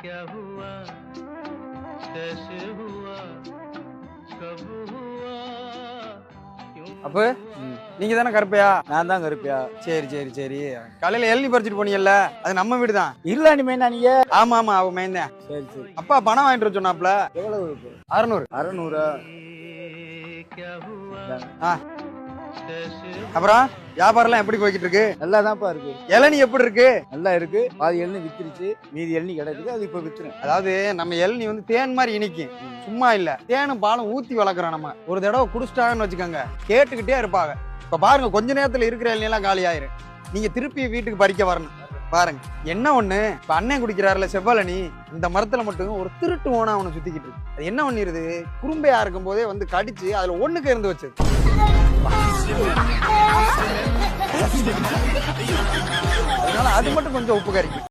क्या हुआ कैसे हुआ कब हुआ அப்ப நீங்க தானே கருப்பையா? நான் தான் கருப்பியா. சரி சரி சரி. காலையில இளநீ பறிச்சுட்டு போனீங்கல்ல, அது நம்ம வீடு தான். இல்ல இனிமேனா நீங்க? ஆமா ஆமா, அவ மைந்தேன். சரி சரி. அப்பா பணம் வாங்கிட்டு வர சொன்னாப்ல. எவ்வளவு இருக்கு? 600. 600. அப்புறம் வியாபாரம் எப்படி போய்கிட்டு இருக்கு? நல்லா தான்ப்பா இருக்கு. இளநீ எப்படி இருக்கு? நல்லா இருக்கு. பாதி எண்ணெய் வித்துருச்சு, மீதி எண்ணெய் கிடைக்குது. அது இப்ப வித்துரும். அதாவது நம்ம இளநீ வந்து தேன் மாதிரி இனிக்கும், சும்மா இல்ல. தேனும் பாலும் ஊத்தி வளர்க்குறோம். நம்ம ஒரு தடவை குடிச்சிட்டாங்கன்னு வச்சுக்கோங்க, கேட்டுக்கிட்டே இருப்பாங்க. இப்ப பாருங்க, கொஞ்ச நேரத்துல இருக்கிற இளநீ எல்லாம் காலி ஆயிரும். நீங்க திருப்பி வீட்டுக்கு பறிக்க வரணும். பாருங்க என்ன ஒண்ணு, இப்ப அண்ணன் குடிக்கிறாருல செவ்வழனி, இந்த மரத்துல மட்டும் ஒரு திருட்டு ஓனா அவனை சுத்திக்கிட்டு இருக்கு. அது என்ன பண்ணிருது, குறும்பையா இருக்கும் போதே வந்து கடிச்சு அதுல ஒண்ணுக்கு இருந்து வச்சது. அதனால அது மட்டும் கொஞ்சம் உப்பு கறிக்கும்.